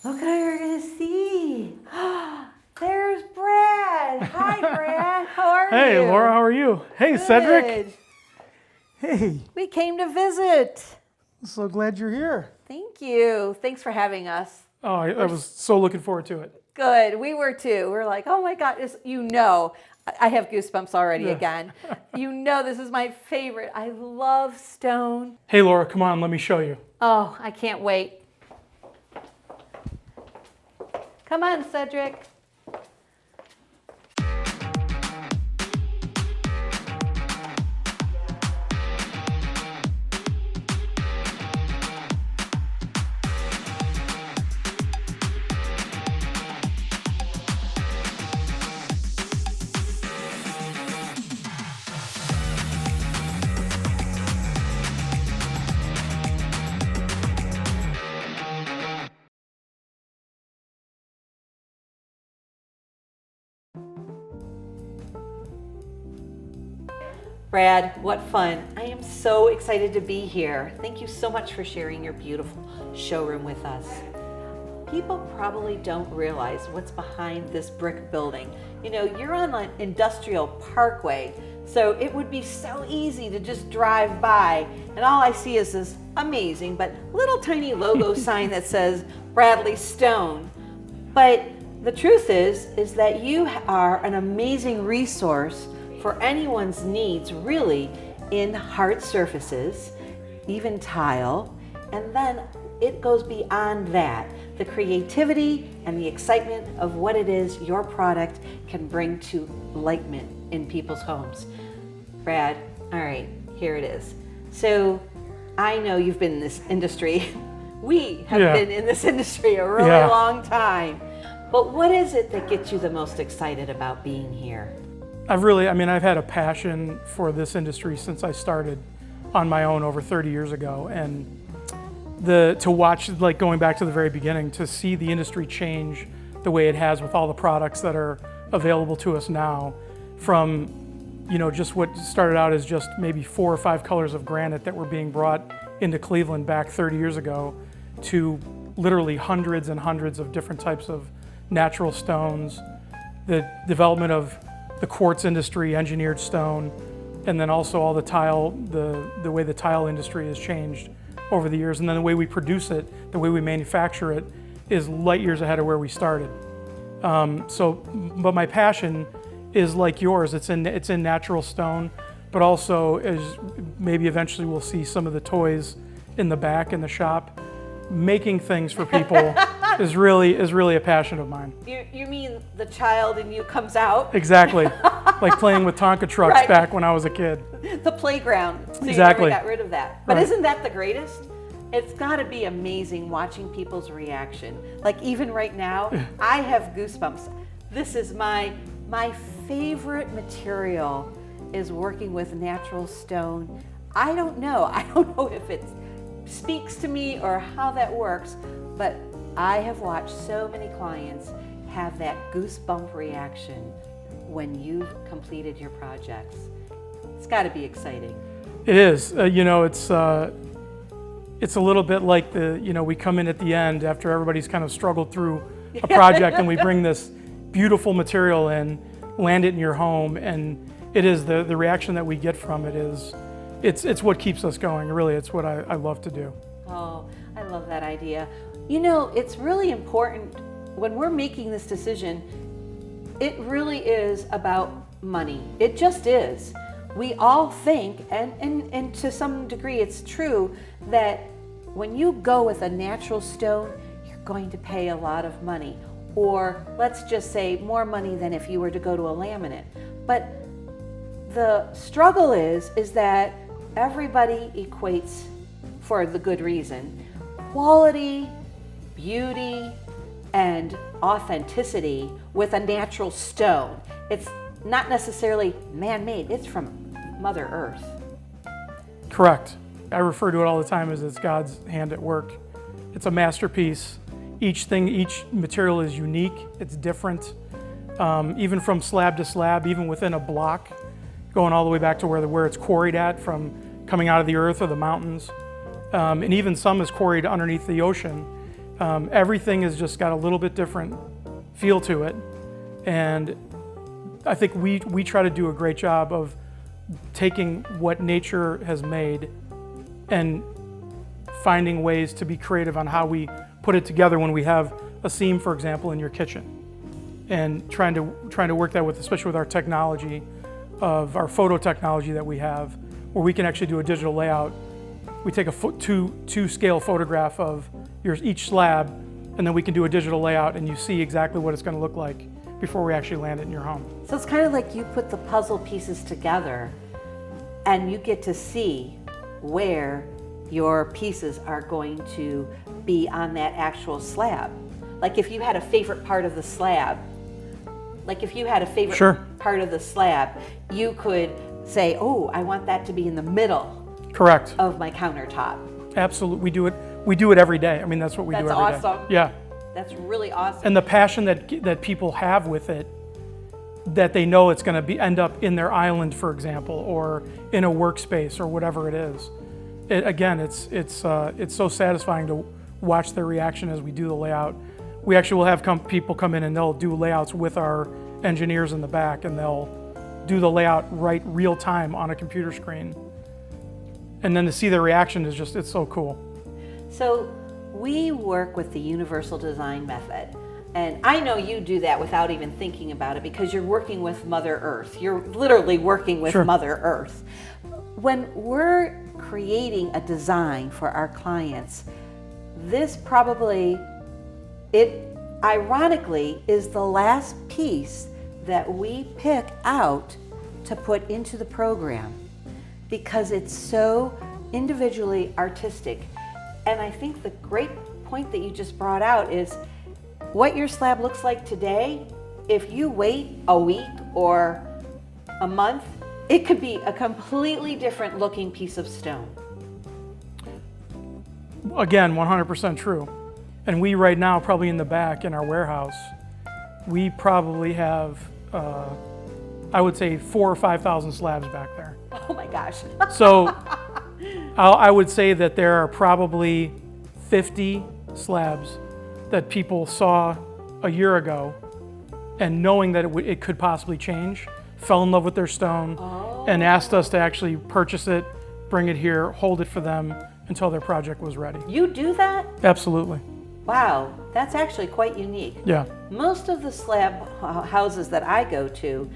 Look what we're gonna see. There's Brad. Hi, Brad. How are you? Hey, Laura, how are you? Hey, Good. Cedric. Hey, We came to visit. I'm so glad you're here. Thank you. Thanks for having us. Oh, I was so looking forward to it. Good. We were too. We're like, oh my God, I have goosebumps already Yeah. again. This is my favorite. I love stone. Hey, Laura, come on, let me show you. Oh, I can't wait. Come on, Cedric. Brad, what fun. I am so excited to be here. Thank you so much for sharing your beautiful showroom with us. People probably don't realize what's behind this brick building. You're on an industrial parkway, so it would be so easy to just drive by, and all I see is this amazing but little tiny logo sign that says Bradley Stone. But the truth is that you are an amazing resource for anyone's needs, really, in hard surfaces, even tile, and then it goes beyond that. The creativity and the excitement of what it is your product can bring to enlightenment in people's homes. Brad, all right, here it is. So I know you've been in this industry. We have been in this industry a really long time. But what is it that gets you the most excited about being here? I've had a passion for this industry since I started on my own over 30 years ago. And to watch, like going back to the very beginning, to see the industry change the way it has with all the products that are available to us now, from just what started out as just maybe 4 or 5 colors of granite that were being brought into Cleveland back 30 years ago, to literally hundreds and hundreds of different types of natural stones, the development of the quartz industry, engineered stone, and then also all the tile, the way the tile industry has changed over the years, and then the way we produce it, the way we manufacture it, is light years ahead of where we started. But my passion is like yours. It's in natural stone, but also, as maybe eventually we'll see some of the toys in the back in the shop. Making things for people is really a passion of mine. You mean the child in you comes out? Exactly. Like playing with Tonka trucks back when I was a kid. The playground. So Exactly. You never got rid of that. But isn't that the greatest? It's got to be amazing watching people's reaction. Like even right now, I have goosebumps. This is my favorite material is working with natural stone. I don't know if it speaks to me or how that works, but I have watched so many clients have that goosebump reaction when you've completed your projects. It's got to be exciting. It is. It's a little bit like we come in at the end after everybody's kind of struggled through a project, and we bring this beautiful material in, land it in your home, and it is the reaction that we get from it is, it's what keeps us going. Really, it's what I love to do. Oh, I love that idea. It's really important when we're making this decision. It really is about money. It just is. We all think, and to some degree it's true, that when you go with a natural stone, you're going to pay a lot of money. Or let's just say more money than if you were to go to a laminate. But the struggle is that everybody equates, for the good reason, quality, beauty, and authenticity with a natural stone. It's not necessarily man-made, it's from Mother Earth. Correct. I refer to it all the time as it's God's hand at work. It's a masterpiece. Each material is unique, it's different. Even from slab to slab, even within a block, going all the way back to where it's quarried at, from coming out of the earth or the mountains. And even some is quarried underneath the ocean. Everything has just got a little bit different feel to it. And I think we try to do a great job of taking what nature has made and finding ways to be creative on how we put it together when we have a seam, for example, in your kitchen. And trying to work that with, especially with our technology, of our photo technology that we have, where we can actually do a digital layout. We take a two scale photograph of each slab, and then we can do a digital layout, and you see exactly what it's going to look like before we actually land it in your home. So it's kind of like you put the puzzle pieces together, and you get to see where your pieces are going to be on that actual slab. Like if you had a favorite part of the slab, Sure. part of the slab, you could say, oh, I want that to be in the middle. Correct. Of my countertop. Absolutely, we do it every day. I mean, that's what we do every day. That's awesome. Yeah. That's really awesome. And the passion that people have with it, that they know it's going to end up in their island, for example, or in a workspace or whatever it is. It's so satisfying to watch their reaction as we do the layout. We actually will have people come in and they'll do layouts with our engineers in the back, and they'll do the layout right real time on a computer screen. And then to see their reaction is it's so cool. So we work with the universal design method. And I know you do that without even thinking about it, because you're working with Mother Earth. You're literally working with Sure. Mother Earth. When we're creating a design for our clients, this ironically is the last piece that we pick out to put into the program, because it's so individually artistic. And I think the great point that you just brought out is what your slab looks like today. If you wait a week or a month, it could be a completely different looking piece of stone. Again, 100% true. And we right now, probably in the back in our warehouse, we probably have, I would say 4,000 or 5,000 slabs back there. Oh my gosh. So I would say that there are probably 50 slabs that people saw a year ago, and knowing that it could possibly change, fell in love with their stone and asked us to actually purchase it, bring it here, hold it for them until their project was ready. You do that? Absolutely. Wow, that's actually quite unique. Yeah. Most of the slab houses that I go to,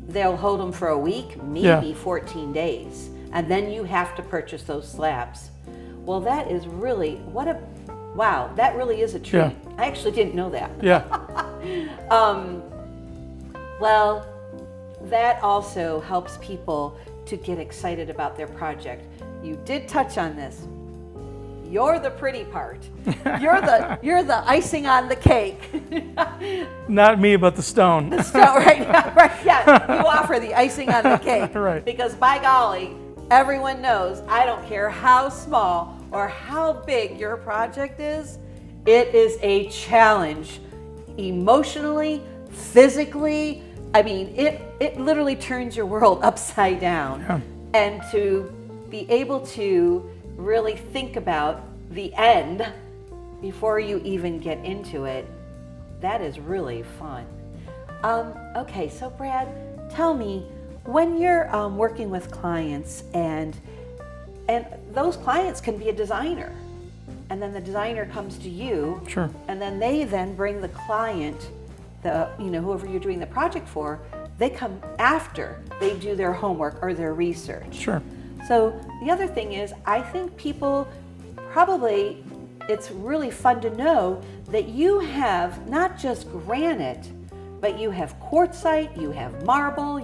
they'll hold them for a week, maybe 14 days, and then you have to purchase those slabs. Well, that is really, wow, that really is a treat. Yeah. I actually didn't know that. Yeah. Well, that also helps people to get excited about their project. You did touch on this. You're the pretty part. You're the icing on the cake. Not me, but the stone. The stone, right? Yeah. You offer the icing on the cake. Right. Because by golly, everyone knows, I don't care how small or how big your project is, it is a challenge emotionally, physically. I mean, it literally turns your world upside down. Yeah. And to be able to really think about the end before you even get into it, that is really fun. Okay, so Brad, tell me, when you're working with clients, and those clients can be a designer, and then the designer comes to you, Sure. and then they bring the client, whoever you're doing the project for, they come after they do their homework or their research. Sure. So the other thing is, I think people probably, it's really fun to know that you have not just granite, but you have quartzite, you have marble,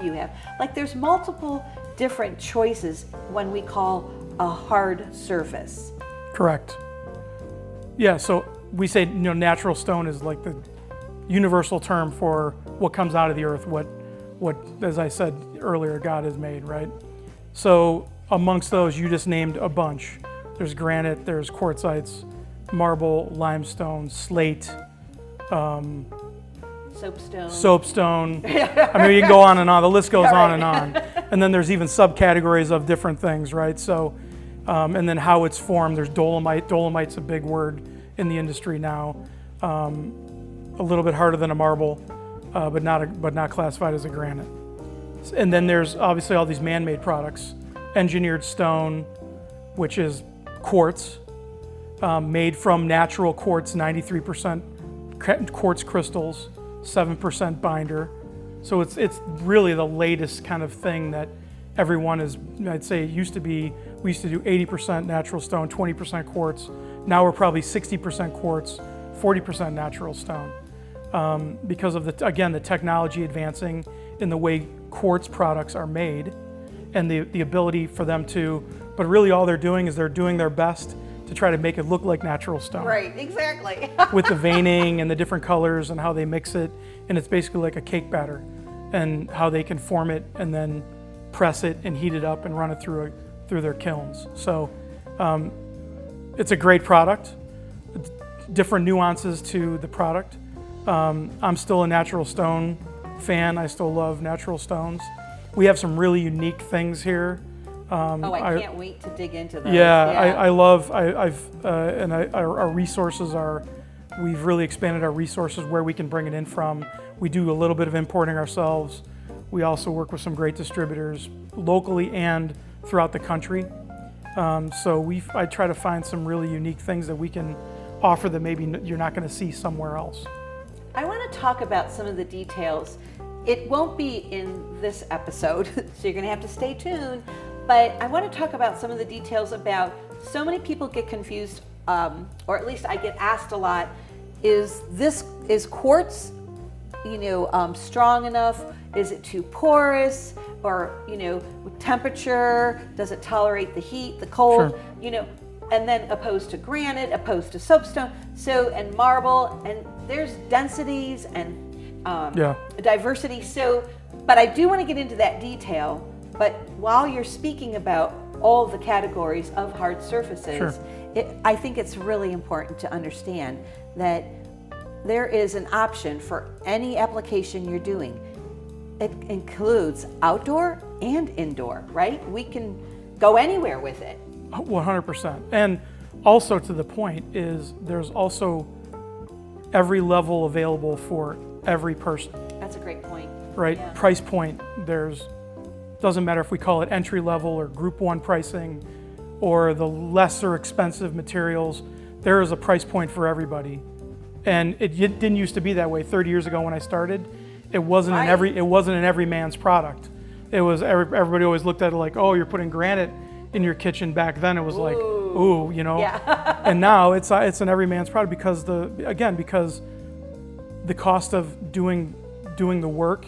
there's multiple different choices when we call a hard surface. Correct. Yeah, so we say, natural stone is like the universal term for what comes out of the earth, what, as I said earlier, God has made, right? So amongst those, you just named a bunch. There's granite, there's quartzites, marble, limestone, slate, soapstone. I mean, you can go on and on. The list goes on and on. And then there's even subcategories of different things, right? So, and then how it's formed. There's dolomite. Dolomite's a big word in the industry now. A little bit harder than a marble, but not classified as a granite. And then there's obviously all these man-made products, engineered stone, which is quartz, made from natural quartz, 93% quartz crystals, 7% binder. So it's really the latest kind of thing that everyone is, I'd say it used to be, we used to do 80% natural stone, 20% quartz. Now we're probably 60% quartz, 40% natural stone. Because of the technology advancing in the way quartz products are made and the ability for them to, but really all they're doing is they're doing their best to try to make it look like natural stone. Right, exactly. With the veining and the different colors and how they mix it, and it's basically like a cake batter, and how they can form it and then press it and heat it up and run it through their kilns. So it's a great product, different nuances to the product. I'm still a natural stone fan. I still love natural stones. We have some really unique things here. I can't wait to dig into those. I love, our resources are, we've really expanded our resources where we can bring it in from. We do a little bit of importing ourselves. We also work with some great distributors locally and throughout the country. I try to find some really unique things that we can offer that maybe you're not going to see somewhere else. I want to talk about some of the details. It won't be in this episode, so you're going to have to stay tuned. But I want to talk about some of the details about, so many people get confused, or at least I get asked a lot, is quartz, strong enough? Is it too porous? Or, with temperature, does it tolerate the heat, the cold? Sure. And then opposed to granite, opposed to soapstone, and marble, and there's densities and diversity. But I do want to get into that detail. But while you're speaking about all the categories of hard surfaces, sure. I think it's really important to understand that there is an option for any application you're doing. It includes outdoor and indoor, right? We can go anywhere with it. 100%. And also to the point is there's also every level available for every person. That's a great point. Right? Yeah. Price point, doesn't matter if we call it entry level or group one pricing or the lesser expensive materials, there is a price point for everybody. And it didn't used to be that way 30 years ago when I started. It wasn't in every man's product. It was everybody always looked at it like, oh, you're putting granite in your kitchen. Back then it was like, ooh, Yeah. And now it's an every man's product because because the cost of doing the work,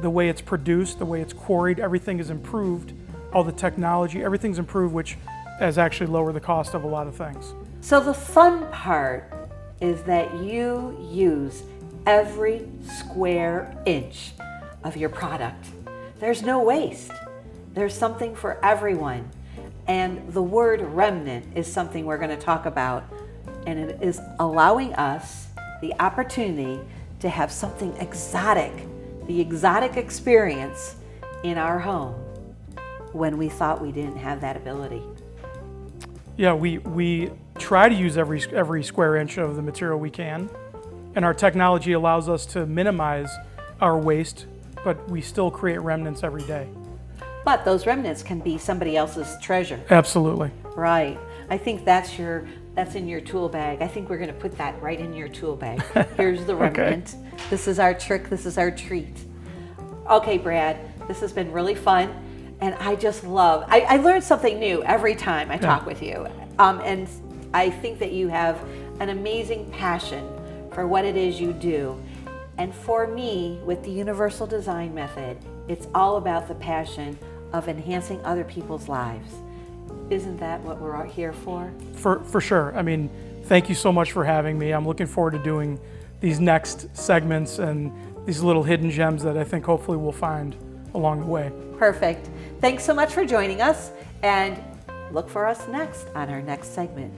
the way it's produced, the way it's quarried, everything is improved. All the technology, everything's improved, which has actually lowered the cost of a lot of things. So the fun part is that you use every square inch of your product. There's no waste. There's something for everyone. And the word remnant is something we're going to talk about. And it is allowing us the opportunity to have something exotic, the exotic experience in our home when we thought we didn't have that ability. Yeah, we try to use every square inch of the material we can. And our technology allows us to minimize our waste, but we still create remnants every day. But those remnants can be somebody else's treasure. Absolutely. Right. I think that's in your tool bag. I think we're going to put that right in your tool bag. Here's the remnant. Okay. This is our trick. This is our treat. Okay, Brad, this has been really fun. And I just love, I learn something new every time I talk with you. And I think that you have an amazing passion for what it is you do. And for me, with the Universal Design Method, it's all about the passion of enhancing other people's lives. Isn't that what we're out here for? For sure. I mean, thank you so much for having me. I'm looking forward to doing these next segments and these little hidden gems that I think hopefully we'll find along the way. Perfect. Thanks so much for joining us, and look for us next on our next segment.